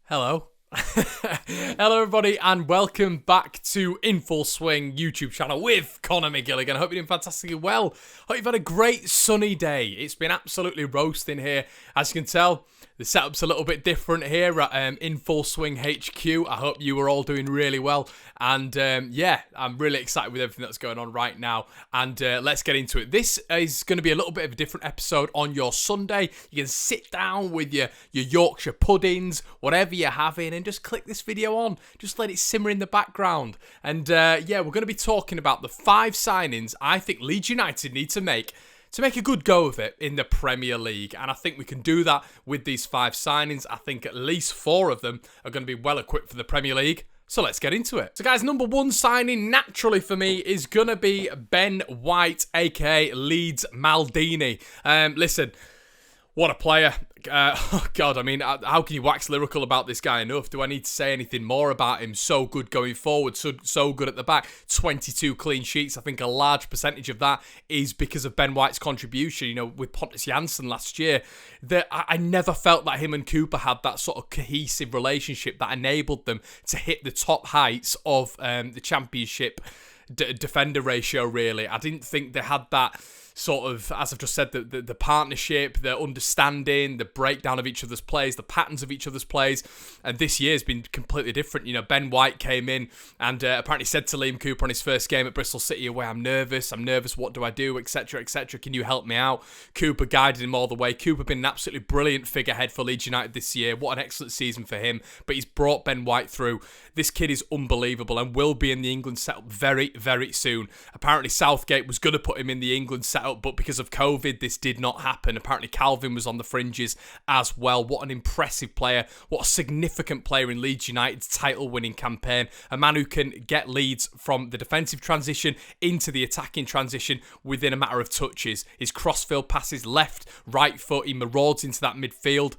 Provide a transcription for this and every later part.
Hello. Hello everybody and welcome back to In Full Swing YouTube channel with Conor McGilligan. I hope you're doing fantastically well. Hope you've had a great sunny day. It's been absolutely roasting here. As you can tell, the setup's a little bit different here at In Full Swing HQ. I hope you are all doing really well. And yeah, I'm really excited with everything that's going on right now. And let's get into it. This is going to be a little bit of a different episode on your Sunday. You can sit down with your Yorkshire puddings, whatever you're having, and just click this video on. Just let it simmer in the background. And yeah, we're going to be talking about the 5 signings I think Leeds United need to make a good go of it in the Premier League. And I think we can do that with these 5 signings. I think at least 4 of them are going to be well equipped for the Premier League. So let's get into it. So guys, number 1 signing naturally for me is going to be Ben White, aka Leeds Maldini. Listen, what a player. Oh God, I mean, how can you wax lyrical about this guy enough? Do I need to say anything more about him? So good going forward, so good at the back. 22 clean sheets. I think a large percentage of that is because of Ben White's contribution. You know, with Pontus Jansson last year, I never felt that him and Cooper had that sort of cohesive relationship that enabled them to hit the top heights of the Championship defender ratio, really. I didn't think they had that sort of, as I've just said, the partnership, the understanding, the breakdown of each other's plays, the patterns of each other's plays, and this year's been completely different. You know, Ben White came in and apparently said to Liam Cooper on his first game at Bristol City away, I'm nervous, what do I do, etc, etc, can you help me out? Cooper guided him all the way. Cooper been an absolutely brilliant figurehead for Leeds United this year. What an excellent season for him, but he's brought Ben White through. This kid is unbelievable and will be in the England setup very, very soon. Apparently Southgate was going to put him in the England setup, but because of COVID, this did not happen. Apparently Calvin was on the fringes as well. What an impressive player. What a significant player in Leeds United's title-winning campaign. A man who can get Leeds from the defensive transition into the attacking transition within a matter of touches. His crossfield passes left, right foot, he marauds into that midfield.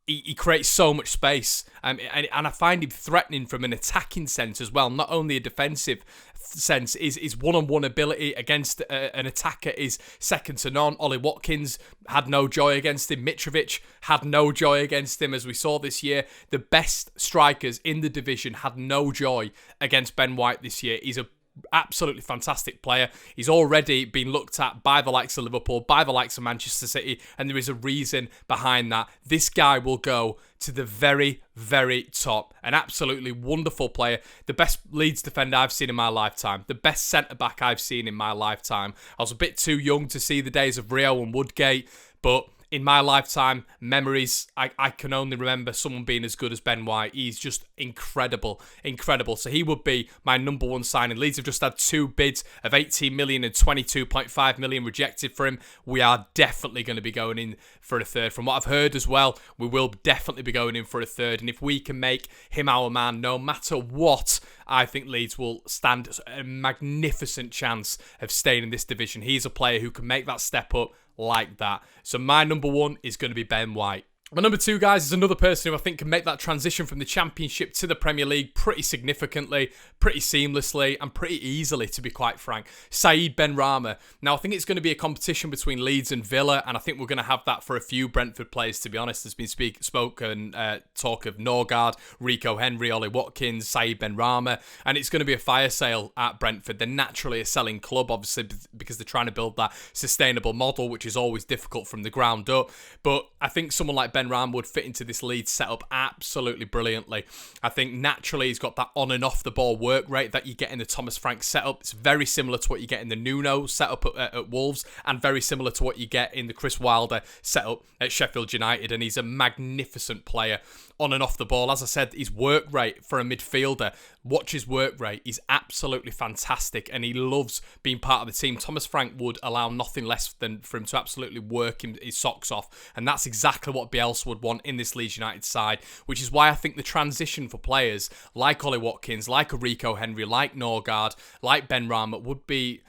He creates so much space, and I find him threatening from an attacking sense as well, not only a defensive sense. His one-on-one ability against an attacker is second to none. Ollie Watkins had no joy against him. Mitrovic had no joy against him, as we saw this year. The best strikers in the division had no joy against Ben White this year. He's a absolutely fantastic player. He's already been looked at by the likes of Liverpool, by the likes of Manchester City, and there is a reason behind that. This guy will go to the very, very top. An absolutely wonderful player. The best Leeds defender I've seen in my lifetime. The best centre-back I've seen in my lifetime. I was a bit too young to see the days of Rio and Woodgate, but in my lifetime, memories, I can only remember someone being as good as Ben White. He's just incredible, incredible. So he would be my number 1 signing. Leeds have just had 2 bids of 18 million and 22.5 million rejected for him. We are definitely going to be going in for a third. From what I've heard as well, we will definitely be going in for a third. And if we can make him our man, no matter what, I think Leeds will stand a magnificent chance of staying in this division. He's a player who can make that step up like that. So my number 1 is going to be Ben White. My number 2, guys, is another person who I think can make that transition from the Championship to the Premier League pretty significantly, pretty seamlessly, and pretty easily, to be quite frank. Saeed Benrahma. Now, I think it's going to be a competition between Leeds and Villa, and I think we're going to have that for a few Brentford players, to be honest. There's been talk of Norgard, Rico Henry, Ollie Watkins, Saeed Benrahma, and it's going to be a fire sale at Brentford. They're naturally a selling club, obviously, because they're trying to build that sustainable model, which is always difficult from the ground up. But I think someone like Benrahma would fit into this Leeds setup absolutely brilliantly. I think naturally he's got that on and off the ball work rate that you get in the Thomas Frank setup. It's very similar to what you get in the Nuno setup at Wolves, and very similar to what you get in the Chris Wilder setup at Sheffield United. And he's a magnificent player on and off the ball. As I said, his work rate for a midfielder, watch his work rate, is absolutely fantastic, and he loves being part of the team. Thomas Frank would allow nothing less than for him to absolutely work his socks off, and that's exactly what Bielsa would want in this Leeds United side, which is why I think the transition for players like Ollie Watkins, like a Rico Henry, like Norgard, like Benrahma would be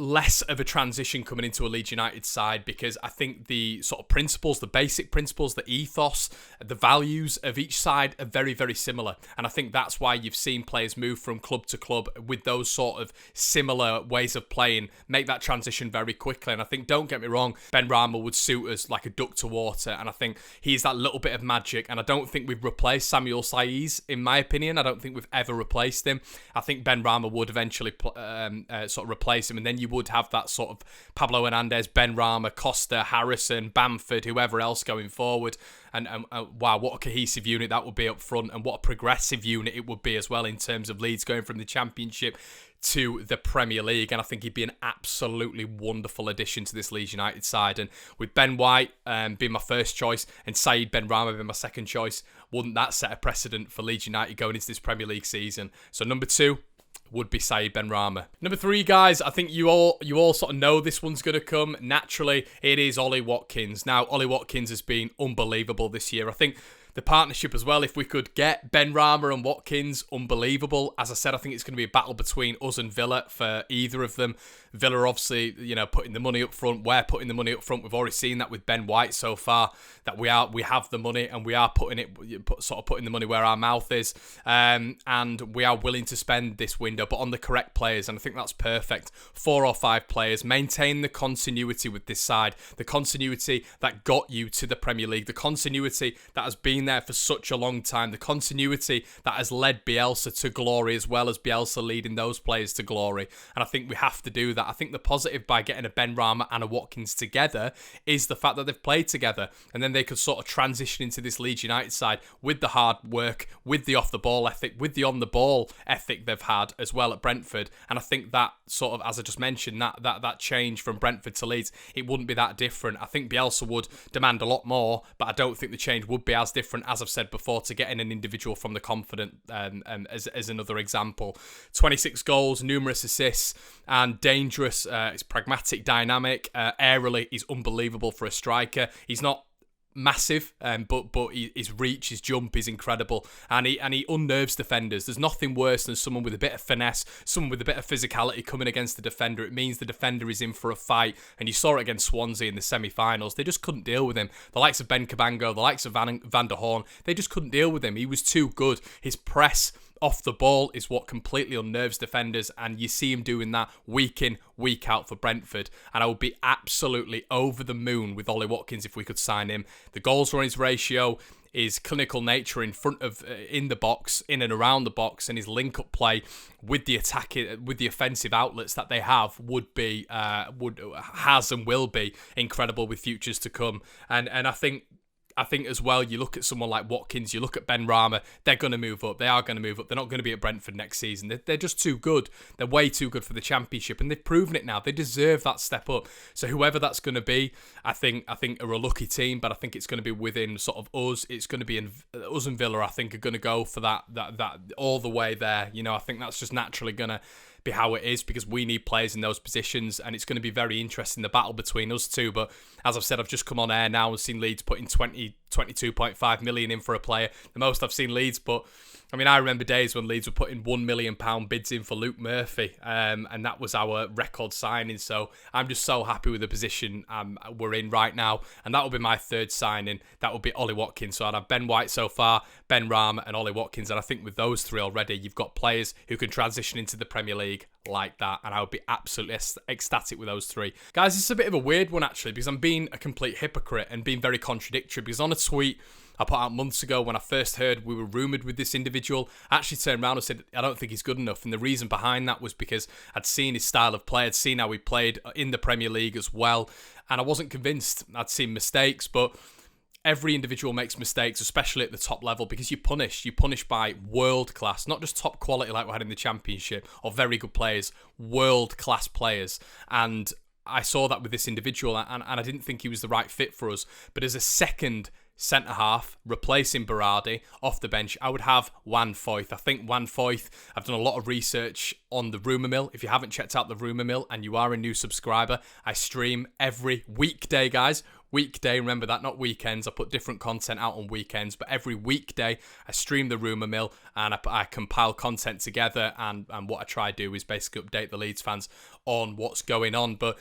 less of a transition coming into a Leeds United side, because I think the sort of principles, the basic principles, the ethos, the values of each side are very, very similar. And I think that's why you've seen players move from club to club with those sort of similar ways of playing, make that transition very quickly. And I think, don't get me wrong, Ben Rama would suit us like a duck to water. And I think he's that little bit of magic. And I don't think we've replaced Samuel Saiz, in my opinion. I don't think we've ever replaced him. I think Ben Rama would eventually sort of replace him. And then you would have that sort of Pablo Hernandez, Ben Rama, Costa, Harrison, Bamford, whoever else going forward. And wow, what a cohesive unit that would be up front, and what a progressive unit it would be as well in terms of Leeds going from the Championship to the Premier League. And I think he'd be an absolutely wonderful addition to this Leeds United side. And with Ben White being my first choice and Said Ben Rama being my second choice, wouldn't that set a precedent for Leeds United going into this Premier League season? So number 2 would be Said Ben Rama. Number 3, guys, I think you all sort of know this one's going to come. Naturally, it is Ollie Watkins. Now, Ollie Watkins has been unbelievable this year. I think the partnership as well, if we could get Ben Rama and Watkins, unbelievable. As I said, I think it's going to be a battle between us and Villa for either of them. Villa obviously, putting the money up front. We're putting the money up front. We've already seen that with Ben White so far, that we have the money and we are putting the money where our mouth is, and we are willing to spend this window, but on the correct players. And I think that's perfect. 4 or 5 players. Maintain the continuity with this side, the continuity that got you to the Premier League, the continuity that has been there for such a long time, the continuity that has led Bielsa to glory, as well as Bielsa leading those players to glory. And I think we have to do that. I think the positive by getting a Ben Rama and a Watkins together is the fact that they've played together, and then they could sort of transition into this Leeds United side with the hard work, with the off-the-ball ethic, with the on-the-ball ethic they've had as well at Brentford. And I think that sort of, as I just mentioned, that change from Brentford to Leeds, it wouldn't be that different. I think Bielsa would demand a lot more, but I don't think the change would be as different, as I've said before, to getting an individual from the Confident as another example. 26 goals, numerous assists, and dangerous. It's pragmatic, dynamic. Aerially, he's unbelievable for a striker. He's not massive, but his reach, his jump is incredible, and he unnerves defenders. There's nothing worse than someone with a bit of finesse, someone with a bit of physicality coming against the defender. It means the defender is in for a fight, and you saw it against Swansea in the semi-finals. They just couldn't deal with him. The likes of Ben Cabango, the likes of Van der Horn, they just couldn't deal with him. He was too good. His press off the ball is what completely unnerves defenders, and you see him doing that week in, week out for Brentford. And I would be absolutely over the moon with Ollie Watkins if we could sign him. The goals for his ratio, his clinical nature in front of, in the box, in and around the box, and his link-up play with the attacking, with the offensive outlets that they have has and will be incredible with futures to come. And I think as well, you look at someone like Watkins, you look at Ben Rama, they're going to move up. They are going to move up. They're not going to be at Brentford next season. They're just too good. They're way too good for the Championship, and they've proven it now. They deserve that step up. So whoever that's going to be, I think are a lucky team, but I think it's going to be within sort of us. It's going to be us and Villa, I think, are going to go for that all the way there. I think that's just naturally going to be how it is, because we need players in those positions, and it's going to be very interesting, the battle between us two. But as I've said, I've just come on air now and seen Leeds putting 22.5 million in for a player, the most I've seen Leeds. But I mean, I remember days when Leeds were putting £1 million bids in for Luke Murphy, and that was our record signing. So I'm just so happy with the position we're in right now, and that will be my third signing. That will be Ollie Watkins. So I'd have Ben White so far, Ben Rama and Ollie Watkins, and I think with those three already, you've got players who can transition into the Premier League like that, and I would be absolutely ecstatic with those three. Guys, this is a bit of a weird one actually, because I'm being a complete hypocrite and being very contradictory, because on a tweet I put out months ago, when I first heard we were rumoured with this individual, I actually turned around and said, I don't think he's good enough. And the reason behind that was because I'd seen his style of play, I'd seen how he played in the Premier League as well, and I wasn't convinced. I'd seen mistakes, but every individual makes mistakes, especially at the top level, because you punish by world class, not just top quality like we had in the Championship, or very good players, world class players. And I saw that with this individual, and I didn't think he was the right fit for us. But as a second centre-half, replacing Berardi off the bench, I would have Juan Foyth. I think Juan Foyth, I've done a lot of research on the Rumour Mill. If you haven't checked out the Rumour Mill and you are a new subscriber, I stream every weekday, guys. weekday. Remember that, not weekends. I put different content out on weekends, but every weekday I stream the Rumour Mill and I compile content together. And what I try to do is basically update the Leeds fans on what's going on. But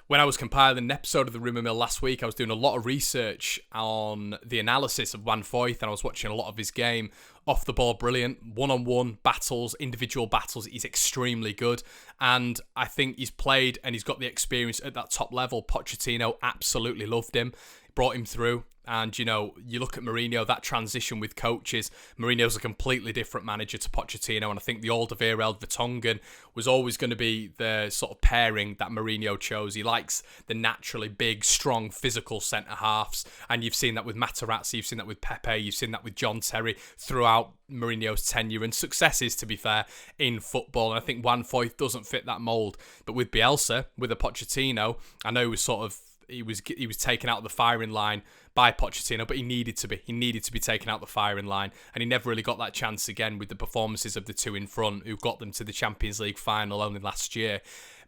when I was compiling an episode of the Rumour Mill last week, I was doing a lot of research on the analysis of Van Foyth, and I was watching a lot of his game. Off the ball, brilliant. One-on-one battles, individual battles, he's extremely good. And I think he's played and he's got the experience at that top level. Pochettino absolutely loved him, brought him through. And, you know, you look at Mourinho, that transition with coaches. Mourinho's a completely different manager to Pochettino. And I think the Alderweireld Vertonghen was always going to be the sort of pairing that Mourinho chose. He likes the naturally big, strong, physical centre-halves. And you've seen that with Materazzi, you've seen that with Pepe, you've seen that with John Terry throughout Mourinho's tenure and successes, to be fair, in football. And I think Van Foyth doesn't fit that mould. But with Bielsa, with a Pochettino, I know he was taken out of the firing line by Pochettino, but he needed to be. He needed to be taken out the firing line, and he never really got that chance again with the performances of the two in front who got them to the Champions League final only last year.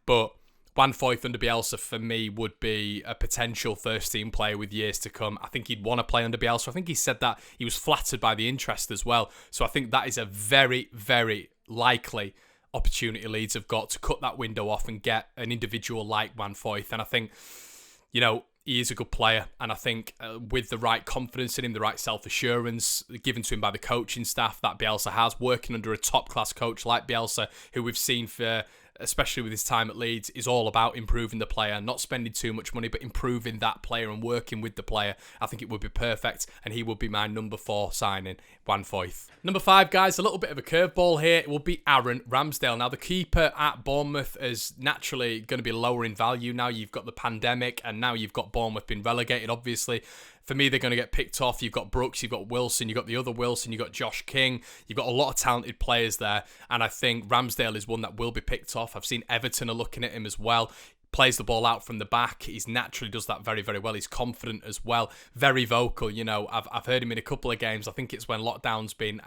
But Van Foyth under Bielsa, for me, would be a potential first-team player with years to come. I think he'd want to play under Bielsa. I think he said that he was flattered by the interest as well. So I think that is a very, very likely opportunity Leeds have got to cut that window off and get an individual like Van Foyth. And I think, you know, he is a good player, and I think with the right confidence in him, the right self-assurance given to him by the coaching staff that Bielsa has, working under a top-class coach like Bielsa, who we've seen for, especially with his time at Leeds, is all about improving the player, not spending too much money, but improving that player and working with the player. I think it would be perfect, and he would be my number 4 signing, Van Foyth. Number 5, guys, a little bit of a curveball here. It will be Aaron Ramsdale. Now, the keeper at Bournemouth is naturally going to be lower in value now. You've got the pandemic, and now you've got Bournemouth being relegated, obviously. For me, they're going to get picked off. You've got Brooks, you've got Wilson, you've got the other Wilson, you've got Josh King. You've got a lot of talented players there, and I think Ramsdale is one that will be picked off. I've seen Everton are looking at him as well. Plays the ball out from the back. He's naturally does that very, very well. He's confident as well. Very vocal, you know. I've heard him in a couple of games. I think it's when lockdown's been,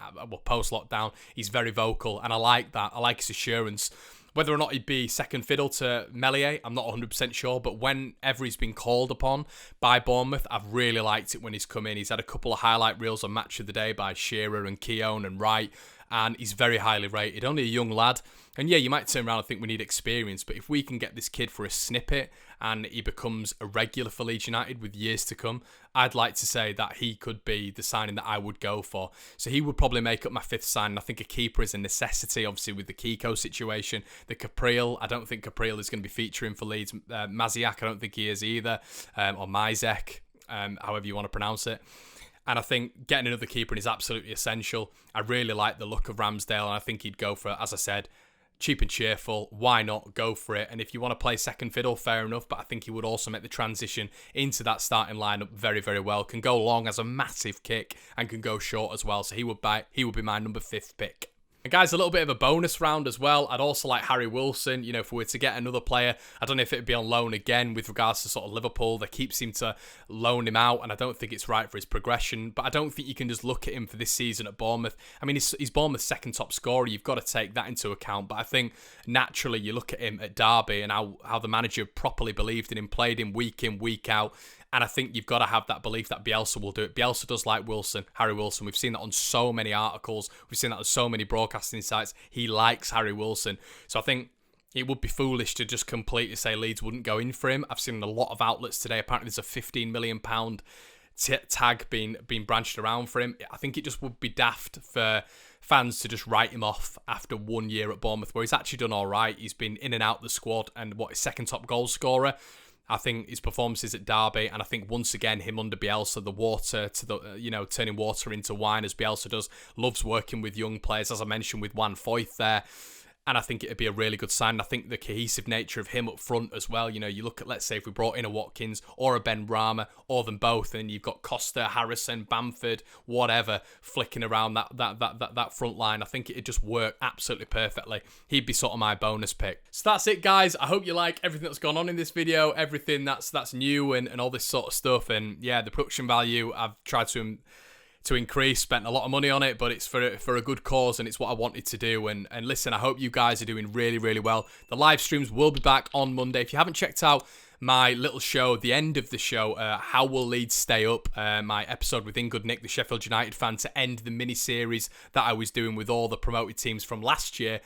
post-lockdown. He's very vocal, and I like that. I like his assurance. Whether or not he'd be second fiddle to Meslier, I'm not 100% sure. But whenever he's been called upon by Bournemouth, I've really liked it when he's come in. He's had a couple of highlight reels on Match of the Day by Shearer and Keown and Wright. And he's very highly rated. Only a young lad. And yeah, you might turn around and think we need experience. But if we can get this kid for a snippet and he becomes a regular for Leeds United with years to come, I'd like to say that he could be the signing that I would go for. So he would probably make up my 5th signing. I think a keeper is a necessity, obviously, with the Kiko situation. The Capriel, I don't think Capriel is going to be featuring for Leeds. Maziak, I don't think he is either. Or Mizek, however you want to pronounce it. And I think getting another keeper is absolutely essential. I really like the look of Ramsdale, and I think he'd go for, as I said, cheap and cheerful. Why not go for it? And if you want to play second fiddle, fair enough. But I think he would also make the transition into that starting lineup very, very well. Can go long, has a massive kick, and can go short as well. So he would be my number 5th pick. And guys, a little bit of a bonus round as well. I'd also like Harry Wilson. You know, if we were to get another player, I don't know if it'd be on loan again with regards to sort of Liverpool. They keep seem to loan him out, and I don't think it's right for his progression. But I don't think you can just look at him for this season at Bournemouth. I mean, he's Bournemouth's second top scorer. You've got to take that into account. But I think naturally you look at him at Derby and how the manager properly believed in him, played him week in, week out. And I think you've got to have that belief that Bielsa will do it. Bielsa does like Wilson, Harry Wilson. We've seen that on so many articles. We've seen that on so many broadcasting sites. He likes Harry Wilson. So I think it would be foolish to just completely say Leeds wouldn't go in for him. I've seen a lot of outlets today. Apparently there's a £15 million tag being branched around for him. I think it just would be daft for fans to just write him off after 1 year at Bournemouth, where he's actually done all right. He's been in and out the squad, and his second top goal scorer. I think his performances at Derby, and I think once again him under Bielsa, the water to the turning water into wine as Bielsa does, loves working with young players, as I mentioned with Van Foyth there. And I think it'd be a really good sign. I think the cohesive nature of him up front as well. You know, you look at, let's say, if we brought in a Watkins or a Ben Rama or them both, and you've got Costa, Harrison, Bamford, whatever, flicking around that front line. I think it'd just work absolutely perfectly. He'd be sort of my bonus pick. So that's it, guys. I hope you like everything that's gone on in this video, everything that's new and all this sort of stuff. And yeah, the production value, I've tried to increase, spent a lot of money on it, but it's for a good cause, and it's what I wanted to do. And listen, I hope you guys are doing really, really well. The live streams will be back on Monday. If you haven't checked out my little show, the end of the show, How Will Leeds Stay Up? My episode with In Good Nick, the Sheffield United fan, to end the mini-series that I was doing with all the promoted teams from last year.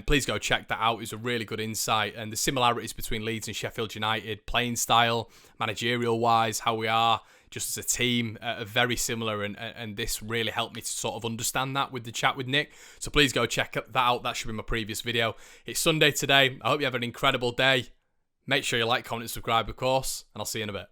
Please go check that out. It was a really good insight. And the similarities between Leeds and Sheffield United, playing style, managerial-wise, how we are just as a team, are very similar. And this really helped me to sort of understand that with the chat with Nick. So please go check that out. That should be my previous video. It's Sunday today. I hope you have an incredible day. Make sure you like, comment, and subscribe, of course. And I'll see you in a bit.